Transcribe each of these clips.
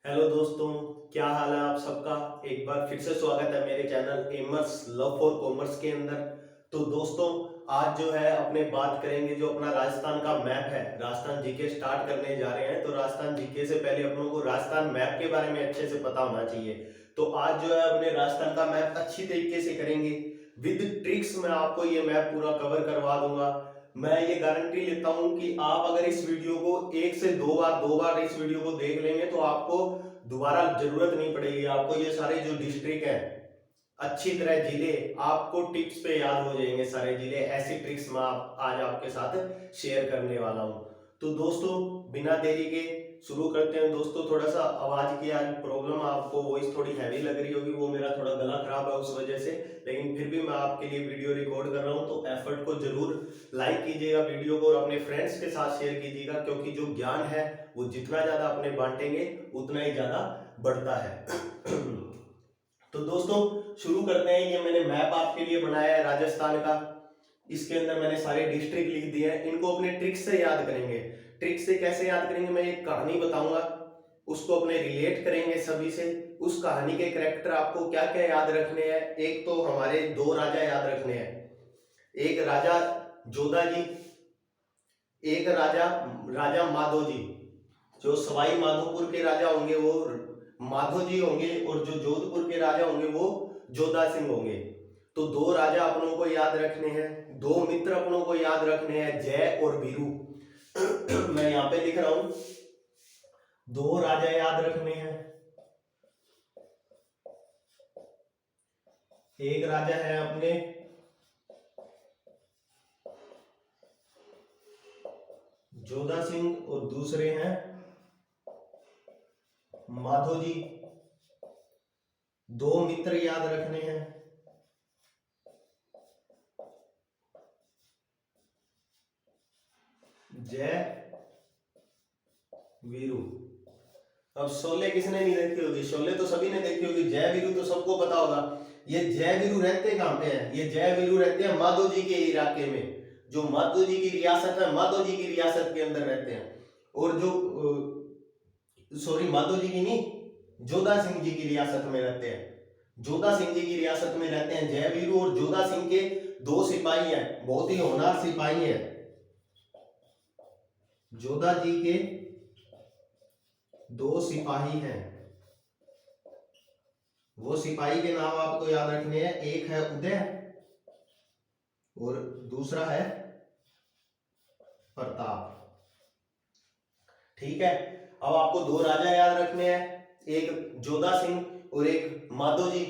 Hello दोस्तों, क्या हाल है आप सबका। एक बार फिर से स्वागत है मेरे चैनल एमर्स लव फॉर कॉमर्स के अंदर। तो दोस्तों, आज जो है अपने बात करेंगे जो अपना राजस्थान का मैप है। राजस्थान जीके स्टार्ट करने जा रहे हैं, तो राजस्थान जीके से पहले अपनों को राजस्थान मैप के बारे में अच्छे से पता होना चाहिए। तो आज जो है अपने राजस्थान का मैप अच्छी तरीके से करेंगे विद ट्रिक्स। मैं आपको ये मैप पूरा कवर करवा दूंगा। मैं ये गारंटी लेता हूं कि आप अगर इस वीडियो को एक से दो बार इस वीडियो को देख लेंगे तो आपको दोबारा जरूरत नहीं पड़ेगी। आपको ये सारे जो डिस्ट्रिक्ट हैं, अच्छी तरह जिले आपको टिप्स पे याद हो जाएंगे। सारे जिले ऐसी ट्रिक्स मैं आज आपके साथ शेयर करने वाला हूं। तो दोस्तों, बिना देरी के शुरू करते हैं। दोस्तों, थोड़ा सा आवाज की आज प्रॉब्लम, आपको वॉइस थोड़ी हैवी लग रही होगी, वो मेरा थोड़ा गला खराब है उस वजह से। लेकिन फिर भी मैं आपके लिए वीडियो रिकॉर्ड कर रहा हूं, तो एफर्ट को जरूर लाइक कीजिएगा वीडियो को और अपने फ्रेंड्स के साथ शेयर कीजिएगा, क्योंकि जो ज्ञान है वो जितना ज्यादा अपने बांटेंगे उतना ही ज्यादा बढ़ता है। तो दोस्तों, शुरू करते हैं। ये मैंने मैप आपके लिए बनाया है राजस्थान का। इसके अंदर मैंने सारे डिस्ट्रिक्ट लिख दिए हैं। इनको अपने ट्रिक से याद करेंगे। ट्रिक से कैसे याद करेंगे, मैं एक कहानी बताऊंगा, उसको अपने रिलेट करेंगे सभी से। उस कहानी के कैरेक्टर आपको क्या क्या याद रखने हैं। एक तो हमारे दो राजा याद रखने हैं, एक राजा जोधा जी, एक राजा राजा माधो जी। जो सवाई माधोपुर के राजा होंगे वो माधो जी होंगे, और जो जोधपुर के राजा होंगे वो जोधा सिंह होंगे। तो दो राजा अपनों को याद रखने हैं, दो मित्र अपनों को याद रखने हैं, जय और वीरू। मैं यहां पे लिख रहा हूं, दो राजा याद रखने हैं। एक राजा है अपने जोधा सिंह और दूसरे हैं माधो जी। दो मित्र याद रखने हैं, जय वीरू। अब शोले किसने नहीं देखी होगी, शोले तो सभी ने देखी होगी। जय वीरू तो सबको पता होगा। ये जय वीरू रहते कहां पे हैं, ये जय वीरू रहते हैं माधो जी के इलाके में। जो माधो जी की रियासत है, माधो जी की रियासत के अंदर रहते हैं। और जो सॉरी, माधो जी की नहीं, जोधा सिंह जी की रियासत में रहते हैं। जोधा सिंह जी की रियासत में रहते हैं जय वीरू। और जोधा सिंह के दो सिपाही हैं, बहुत ही होनहार सिपाही हैं। जोधा जी के दो सिपाही हैं, वो सिपाही के नाम आपको याद रखने हैं। एक है उदय और दूसरा है प्रताप। ठीक है। अब आपको दो राजा याद रखने हैं, एक जोधा सिंह और एक माधो जी।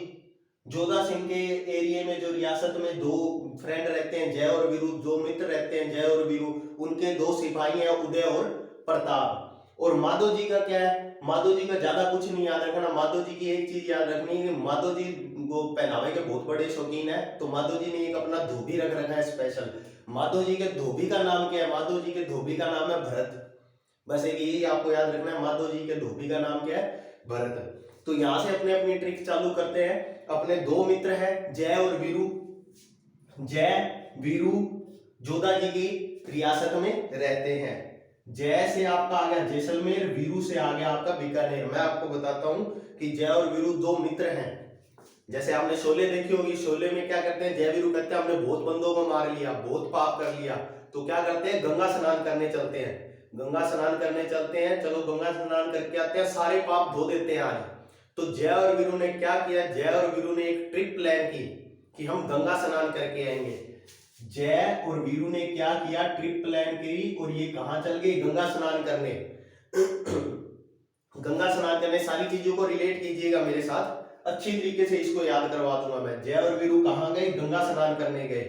जोधा सिंह के एरिया में जो रियासत में दो फ्रेंड रहते हैं, जय और वीरू, दो मित्र रहते हैं जय और वीरू। उनके दो सिपाही हैं, उदय और प्रताप। और माधो जी का क्या है, माधो जी का ज्यादा कुछ नहीं याद रखना। माधो जी की एक चीज याद रखनी है कि माधो जी वो पहनावे के बहुत बड़े शौकीन है। तो माधो जी ने एक अपना धोबी रख रखा है स्पेशल। माधो जी के धोबी का नाम क्या है, माधो जी के धोबी का नाम है भरत। बस एक यही आपको याद रखना है, माधो जी के धोबी का नाम क्या है, भरत। तो यहां से अपने अपनी ट्रिक चालू करते हैं। अपने दो मित्र हैं जय और वीरू। जय वीरू जोधा जी की रियासत में रहते हैं। जय से आपका आ गया जैसलमेर, वीरू से आ गया आपका बीकानेर। मैं आपको बताता हूं कि जय और वीरू दो मित्र हैं। जैसे आपने शोले देखी होगी, शोले में क्या करते हैं, जय वीरू कहते हैं हमने बहुत बंदों को मार लिया, बहुत पाप कर लिया। तो क्या करते हैं, गंगा स्नान करने चलते हैं। गंगा स्नान करने चलते हैं, चलो गंगा स्नान करके आते हैं, सारे पाप धो देते हैं आज। तो जय और वीरू ने क्या किया, जय और वीरू ने एक ट्रिप प्लान की कि हम गंगा स्नान करके आएंगे। जय और वीरू ने क्या किया, ट्रिप प्लान की, और ये कहां चल गए, गंगा स्नान करने। गंगा स्नान करने, सारी चीजों को रिलेट कीजिएगा मेरे साथ, अच्छी तरीके से इसको याद करवा दूंगा मैं। जय और वीरू कहां गए, गंगा स्नान करने गए।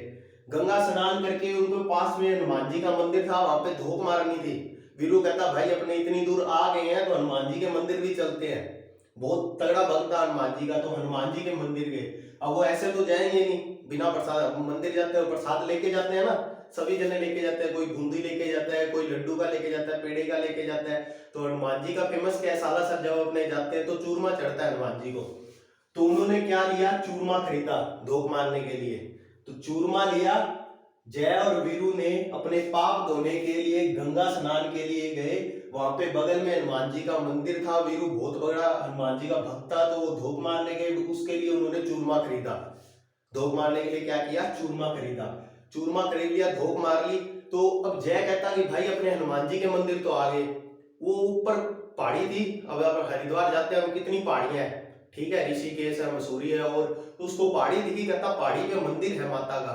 गंगा स्नान करके उनको पास में हनुमान जी का मंदिर था, वहां पे धोख मारनी थी। वीरू कहता भाई अपने इतनी दूर आ गए हैं तो हनुमान जी के मंदिर भी चलते हैं। बहुत तगड़ा भक्त था हनुमान जी का, तो हनुमान जी के मंदिर गए। अब वो ऐसे तो जाएंगे नहीं बिना प्रसाद, मंदिर जाते हैं प्रसाद लेके जाते हैं ना, सभी जने लेके जाते हैं। कोई बूंदी लेके जाता है, कोई लड्डू का लेके जाता है, पेड़े का लेके जाता है। तो हनुमान जी का फेमस क्या है, साला सर जब अपने जाते हैं तो चूरमा चढ़ता है हनुमान जी को। तो उन्होंने क्या लिया, चूरमा खरीदा धोख मारने के लिए। तो चूरमा लिया। जय और वीरू ने अपने पाप धोने के लिए गंगा स्नान के लिए गए। वहां पे बगल में हनुमान जी का मंदिर था। वीरू बहुत बड़ा हनुमान जी का भक्त था, तो वो धोख मारने के उसके लिए उन्होंने चूरमा खरीदा। धोख मारने के लिए क्या किया, चूरमा खरीदा। चूरमा खरीद लिया, धोख मार ली। तो अब जय कहता कि भाई अपने हनुमान जी के मंदिर तो आ गए, वो ऊपर पहाड़ी थी। अब आप हरिद्वार जाते हैं, कितनी पहाड़ियां हैं, ठीक है, ऋषिकेश है, मसूरी है, और तो उसको पहाड़ी दिखी, कहता पहाड़ी पे मंदिर है माता का,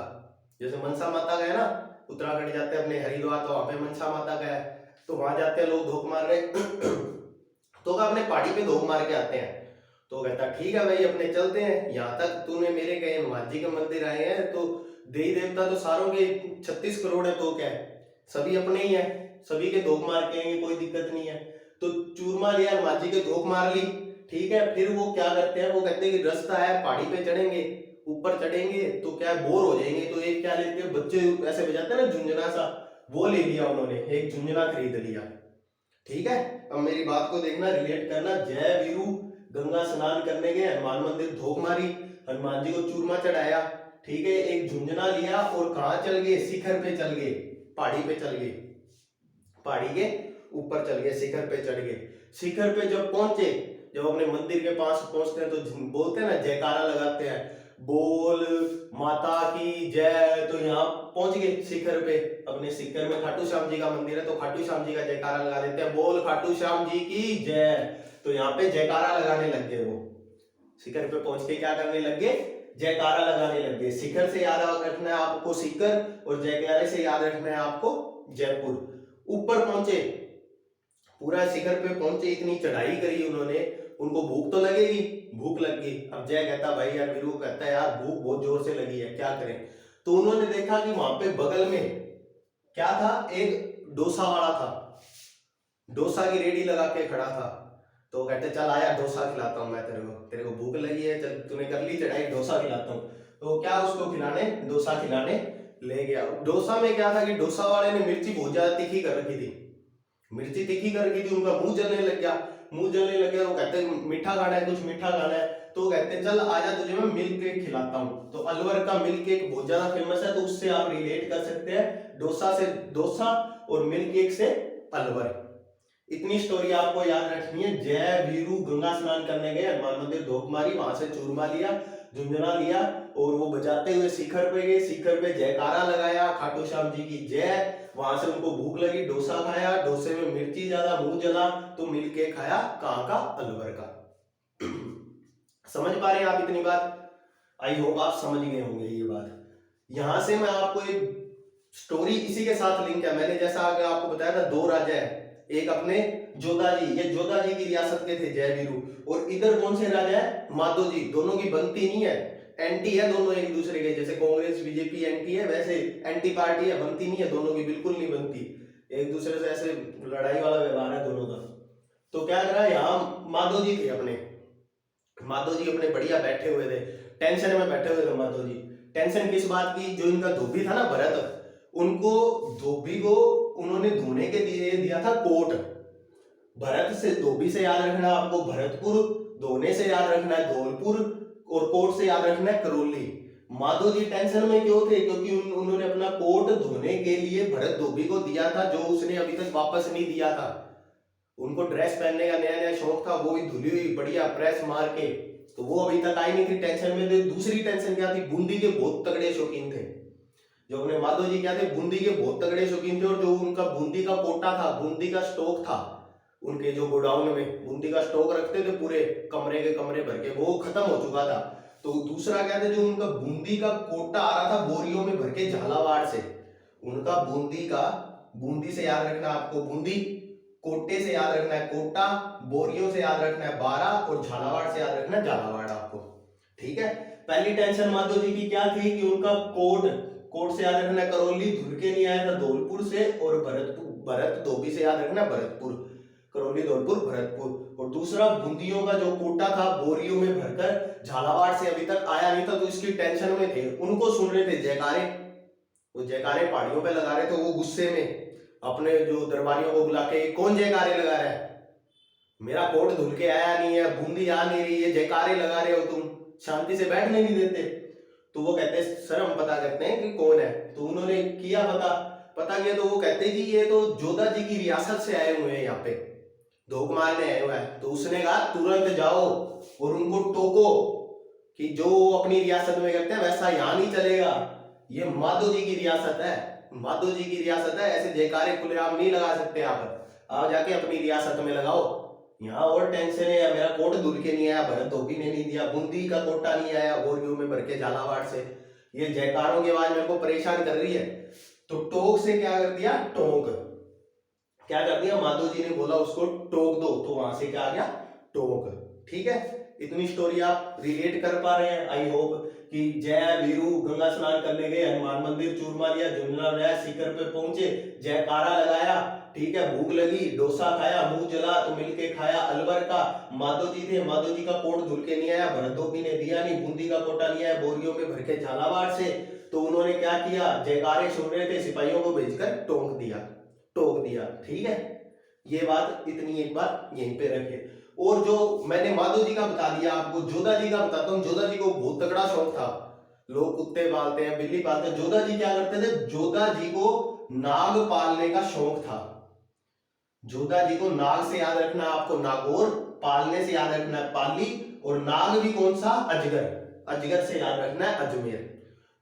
जैसे मनसा माता का है ना, उत्तराखंड जाते हैं अपने हरिद्वार तो वहां पे मनसा माता का है, तो वहां जाते हैं लोग धोख मार रहे तो अपने पहाड़ी पे धोख मार के आते हैं। तो कहता ठीक है भाई अपने चलते हैं, यहाँ तक तूने मेरे कहे हनुमान जी के मंदिर आए हैं, तो देवी देवता तो सारों के 36 करोड़ है, तो क्या है, सभी अपने ही है, सभी के धोख मार के आएंगे, कोई दिक्कत नहीं है। तो चूरमा लिया, हनुमान जी के धोख मार ली, ठीक है। फिर वो क्या करते हैं, वो कहते हैं कि रास्ता है, पहाड़ी पे चढ़ेंगे, ऊपर चढ़ेंगे तो क्या बोर हो जाएंगे, तो एक क्या लेते हैं, बच्चे ऐसे बजाते हैं ना झुंझुना सा, वो ले लिया उन्होंने, एक झुंझुना खरीद लिया, ठीक है। अब मेरी बात को देखना, रिलेट करना। जय वीरू गंगा स्नान करने गए, हनुमान मंदिर धोख मारी, हनुमान जी को चूरमा चढ़ाया, ठीक है, एक झुंझुना लिया और कहाँ चल गए, शिखर पे चल गए, पहाड़ी पे चल गए, पहाड़ी के ऊपर चल गए, शिखर पे चढ़ गए। शिखर पे जब पहुंचे, जब अपने मंदिर के पास पहुंचते हैं तो बोलते हैं ना, जयकारा लगाते हैं, बोल माता की जय। तो यहाँ पहुंच गए शिखर पे, अपने शिखर में खाटू श्याम जी का मंदिर है, तो खाटू श्याम जी का जयकारा लगा देते हैं, बोल खाटू श्याम जी की जय। तो यहाँ पे जयकारा लगाने लग गए, वो शिखर पे पहुंच के क्या करने लग गए, जयकारा लगाने लग गए। शिखर से याद रखना है आपको शिखर, और जयकारे से याद रखना है आपको जयपुर। ऊपर पहुंचे, पूरा शिखर पे पहुंचे, इतनी चढ़ाई करी उन्होंने, उनको भूख तो लगेगी, भूख लग गई। अब जय कहता भाई यार, वीरू कहता है यार भूख बहुत जोर से लगी है, क्या करें। तो उन्होंने देखा कि वहां पे बगल में क्या था, एक डोसा वाला था, डोसा की रेडी लगा के खड़ा था। तो कहते चल आया, डोसा खिलाता हूँ मैं तेरे को भूख लगी है, चल तूने कर ली चढ़ाई, डोसा खिलाता हूँ। तो क्या उसको खिलाने, डोसा खिलाने ले गया। डोसा में क्या था कि डोसा वाले ने मिर्ची बहुत ज्यादा तीखी कर रखी थी, मिर्ची तीखी कर रखी थी, उनका मुंह जलने लग गया, मुंह जलने लग गया। वो कहते मीठा खाना है, कुछ मीठा खाना है, तो कहते चल आजा तुझे मैं मिल्क केक खिलाता हूँ। तो अलवर का मिल्क केक बहुत ज्यादा फेमस है, तो उससे आप रिलेट कर सकते हैं, डोसा से डोसा और मिल्क केक से अलवर। इतनी स्टोरी आपको याद रखनी है। जय वीरू गंगा स्नान करने गए, हनुमान मंदिर धोख मारी, वहां से चूरमा लिया, झुंझुना लिया, और वो बजाते हुए शिखर पे गए, शिखर पे जयकारा लगाया, खाटू श्याम जी की जय। वहां से उनको भूख लगी, डोसा खाया, डोसे में मिर्ची ज्यादा, मुंह जला, तो मिलके खाया, कहाँ का, अलवर का। समझ पा रहे हैं आप इतनी बात, आई होप आप समझ गए होंगे ये बात। यहां से मैं आपको एक स्टोरी इसी के साथ लिंक है, मैंने जैसा आगे आपको बताया था, दो राजा है, एक अपने जोधा जी, ये जोधा जी की रियासत के थे जय वीरू, और इधर कौन से राजा है, माधो जी। दोनों की बनती नहीं है, एंटी है दोनों एक दूसरे के, जैसे कांग्रेस बीजेपी एंटी है, वैसे एंटी पार्टी है, बनती नहीं है दोनों की, बिल्कुल नहीं बनती, एक दूसरे से ऐसे लड़ाई वाला व्यवहार है दोनों का। तो क्या करा, यहाँ माधो जी थे अपने, माधो जी अपने बढ़िया बैठे हुए थे, टेंशन में बैठे हुए थे माधो जी। टेंशन किस बात की, जो इनका धोबी था ना भरत, उनको धोबी को उन्होंने धोने के लिए दिया था कोट। भरत से, धोबी से याद रखना आपको भरतपुर, धोने से याद रखना है धौलपुर, और कोट से याद रखना है करौली। माधो जी टेंशन में क्यों थे, क्योंकि उन्होंने अपना कोट धोने के लिए भरत धोबी को दिया था, जो उसने अभी तक वापस नहीं दिया था। उनको ड्रेस पहनने का नया नया शौक था, वो भी धुली हुई बढ़िया प्रेस मार के, तो वो अभी तक आई नहीं थी, टेंशन में थे। दूसरी टेंशन क्या थी, बूंदी के बहुत तगड़े शौकीन थे, जो अपने माधो जी क्या थे, बूंदी के बहुत तगड़े शौकीन थे, और जो उनका बूंदी का कोटा था, बूंदी का स्टॉक था, उनके जो गोडाउन में बूंदी का स्टॉक रखते थे, पूरे कमरे के कमरे भर के, वो खत्म हो चुका था। तो दूसरा क्या था, जो उनका बूंदी का कोटा आ रहा था बोरियों में भर के झालावाड़ से, उनका बूंदी का, बूंदी से याद रखना आपको बूंदी, कोटे से याद रखना है कोटा, बोरियों से याद रखना है बारा, और झालावाड़ से याद रखना है झालावाड़ आपको, ठीक है। पहली टेंशन माधो जी की क्या थी कि उनका कोट, कोट से याद रखना करौली, धुल के नहीं आया था धौलपुर से, और भरतपुर, भरत धोबी से याद रखना भरतपुर, करौली धौलपुर भरतपुर। और दूसरा बूंदियों का जो कोटा था बोरियों में भरकर झालावाड़ से अभी तक आया नहीं था, तो इसकी टेंशन में थे। उनको सुन रहे थे जयकारे, वो जयकारे पहाड़ियों पे लगा रहे थे, वो गुस्से में अपने जो दरबारियों को बुला के, कौन जयकारे लगा रहा है, मेरा कोट धुल के आया नहीं है, बूंदी आ नहीं रही है, जयकारे लगा रहे हो तुम, शांति से बैठने नहीं देते। तो वो कहते सर हम पता करते हैं कि कौन है। तो उन्होंने किया पता, पता किया तो वो कहते जी ये तो जोधा जी की रियासत से आए हुए हैं, यहाँ पे धोख मारने आए हुए हैं। तो उसने कहा तुरंत जाओ और उनको टोको कि जो अपनी रियासत में करते हैं वैसा यहाँ नहीं चलेगा, ये माधो जी की रियासत है, माधो जी की रियासत है, ऐसे जयकारे खुलेआम नहीं लगा सकते आप जाके अपनी रियासत में लगाओ। यहाँ और टेंशन है, मेरा कोट धुल के नहीं आया, भरत धोबी ने नहीं दिया, बूंदी का कोटा नहीं आया बोरियो में भर के झालावाड़ से, ये जयकारों की आवाज मेरे को परेशान कर रही है। तो टोक से क्या कर दिया, टोक क्या कर दिया, माधो जी ने बोला उसको टोक दो, तो वहां से क्या आ गया, टोक। ठीक है, इतनी स्टोरी आप रिलेट कर पा रहे हैं आई होप कि जय वीरू गंगा स्नान करने गए, हनुमान मंदिर चूरमा लिया, जुमला लिया, शिखर पे पहुंचे, जयकारा लगाया, ठीक है, भूख लगी, डोसा खाया, मुंह जला तो मिलके खाया अलवर का, माधो जी थे, माधो जी का कोट धुल के नहीं आया, भरत धोबी ने दिया नहीं, बूंदी का कोटा नहीं आया, बोरियों में भर के झालावाड़ से, तो उन्होंने क्या किया, जयकारे सुन रहे थे, सिपाहियों को भेजकर टोक दिया, टोक दिया। ठीक है, ये बात इतनी एक बार यहीं पे रखे। और जो मैंने माधो जी का बता दिया, आपको जोधा जी का बताता हूँ। जोधा जी को बहुत तगड़ा शौक था, लोग कुत्ते पालते हैं, बिल्ली पालते हैं, जोधा जी क्या करते थे, जोधा जी को नाग पालने का शौक था। जोधा जी को नाग से याद रखना आपको नागौर, पालने से याद रखना है पाली, और नाग भी कौन सा, अजगर, अजगर से याद रखना है अजमेर।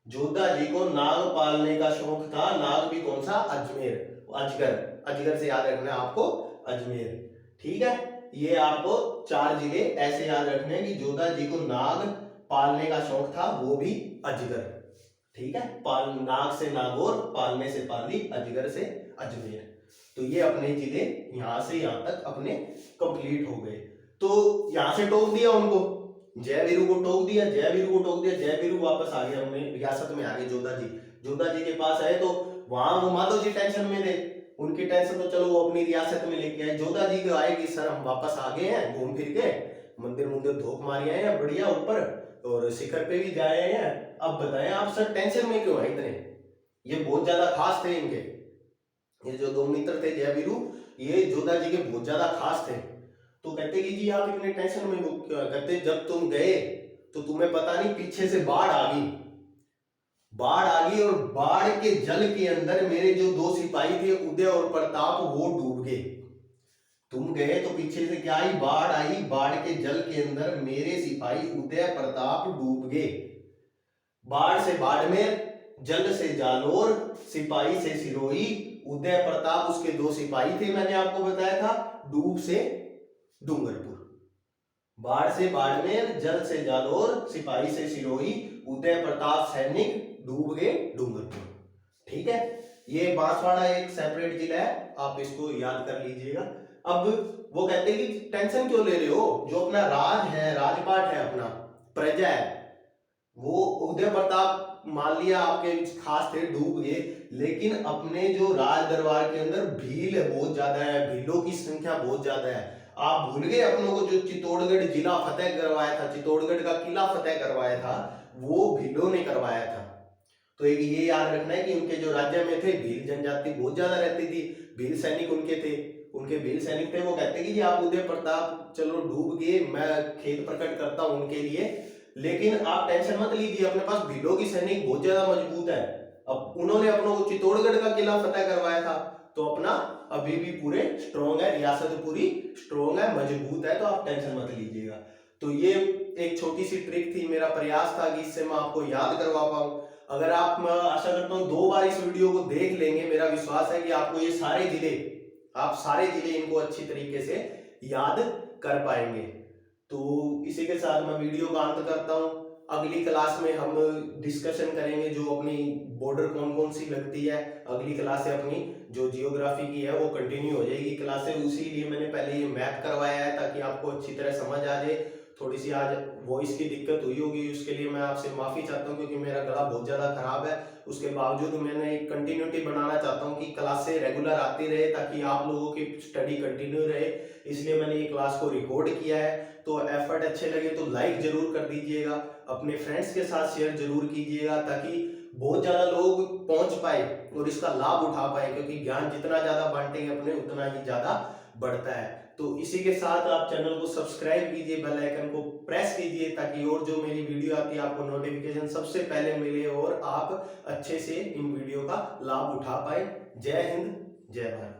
जोधा जी को नाग पालने का शौक था, नाग भी कौन सा, अजमेर, अजगर, अजगर से याद रखना है आपको अजमेर। ठीक है, ये आपको 4 जिले ऐसे याद रखने हैं कि जोधा जी को नाग पालने का शौक था, वो भी अजगर। ठीक है, पाल नाग से नागौर, पालने से पाली, अजगर से अजमेर। तो ये अपने जिले यहां से यहां तक अपने कंप्लीट हो गए। तो यहां से टोक दिया उनको, जय वीरू को टोक दिया, जय वीरू को टोक दिया, जय वीरू वापस आ गया, अपने रियासत में आ गए जोधा जी। जोधा जी के पास आए तो वहां वो माधो जी टेंशन में थे, उनकी टेंशन तो चलो वो अपनी रियासत में लेके आए, जोधा जी को आएगी सर हम वापस आ गए हैं घूम फिर के, मंदिर मुंदिर धोख मारी आए हैं बढ़िया ऊपर, और शिखर पे भी जाए हैं, अब बताएं आप सर टेंशन में क्यों है इतने, ये बहुत ज्यादा खास थे इनके, ये जो 2 मित्र थे जय वीरू, ये जोधा जी के बहुत ज्यादा खास थे। तो कहते कि जी आप इतने टेंशन में कहते जब तुम गए तो तुम्हें पता नहीं पीछे से बाढ़ आ गई, बाढ़ आ गई, और बाढ़ के जल के अंदर मेरे जो 2 सिपाही थे उदय और प्रताप वो डूब गए। तुम गए तो पीछे से क्या आई, बाढ़ आई, बाढ़ के जल के अंदर मेरे सिपाही उदय प्रताप डूब गए। बाढ़ से बाड़मेर, जल से जालोर, सिपाही से सिरोही, उदय प्रताप उसके 2 सिपाही थे मैंने आपको बताया था, डूब से डूंगरपुर। बाढ़ से बाड़मेर, जल से जालोर, सिपाही से सिरोही, उदय प्रताप सैनिक, डूब गए डूंगरपुर। ठीक है, ये बांसवाड़ा एक सेपरेट जिला है, आप इसको याद कर लीजिएगा। अब वो कहते हैं कि टेंशन क्यों ले रहे हो, जो अपना राज है, राजपाट है, अपना प्रजा है, वो उदय प्रताप मान लिया आपके खास थे डूब गए, लेकिन अपने जो राज दरबार के अंदर भील बहुत ज्यादा है, भीलों की संख्या बहुत ज्यादा है। आप भूल गए अपनों को जो चित्तौड़गढ़ जिला फतेह करवाया था, चित्तौड़गढ़ का किला फतेह करवाया था, वो भीलों ने करवाया था। तो एक ये याद रखना है कि उनके जो राज्य में थे भील जनजाति बहुत ज्यादा रहती थी, भील सैनिक उनके थे, उनके भील सैनिक थे। वो कहते कि जी आप उदय प्रताप चलो डूब गए, मैं खेद प्रकट करता हूं उनके लिए, लेकिन आप टेंशन मत लीजिए, अपने पास भीलों की सैनिक बहुत ज्यादा मजबूत है। अब उन्होंने अपनों को चित्तौड़गढ़ का किला फतेह करवाया था, तो अपना अभी भी पूरे स्ट्रॉन्ग है, रियासत पूरी स्ट्रॉन्ग है, मजबूत है, तो आप टेंशन मत लीजिएगा। तो ये एक छोटी सी ट्रिक थी, मेरा प्रयास था कि इससे मैं आपको याद करवा पाऊं। अगर आप, मैं आशा करता हूं 2 बार इस वीडियो को देख लेंगे, मेरा विश्वास है कि आपको ये सारे जिले, आप सारे जिले इनको अच्छी तरीके से याद कर पाएंगे। तो इसी के साथ मैं वीडियो का अंत करता हूं। अगली क्लास में हम डिस्कशन करेंगे जो अपनी बॉर्डर कौन कौन सी लगती है, अगली क्लास से अपनी जो जियोग्राफी की है वो कंटिन्यू हो जाएगी क्लास से, उसीलिए मैंने पहले ये मैप करवाया है ताकि आपको अच्छी तरह समझ आ जाए। थोड़ी सी आज वॉइस की दिक्कत हुई होगी, उसके लिए मैं आपसे माफी चाहता हूँ, क्योंकि मेरा गला बहुत ज्यादा खराब है। उसके बावजूद मैंने एक कंटिन्यूटी बनाना चाहता हूँ कि क्लास से रेगुलर आती रहे, ताकि आप लोगों की स्टडी कंटिन्यू रहे, इसलिए मैंने ये क्लास को रिकॉर्ड किया है। तो एफर्ट अच्छे लगे तो लाइक जरूर कर दीजिएगा, अपने फ्रेंड्स के साथ शेयर जरूर कीजिएगा, ताकि बहुत ज्यादा लोग पहुंच पाए और इसका लाभ उठा पाए, क्योंकि ज्ञान जितना ज्यादा बांटेंगे अपने उतना ही ज्यादा बढ़ता है। तो इसी के साथ आप चैनल को सब्सक्राइब कीजिए, बेल आइकन को प्रेस कीजिए, ताकि और जो मेरी वीडियो आती है आपको नोटिफिकेशन सबसे पहले मिले और आप अच्छे से इन वीडियो का लाभ उठा पाए। जय हिंद, जय भारत।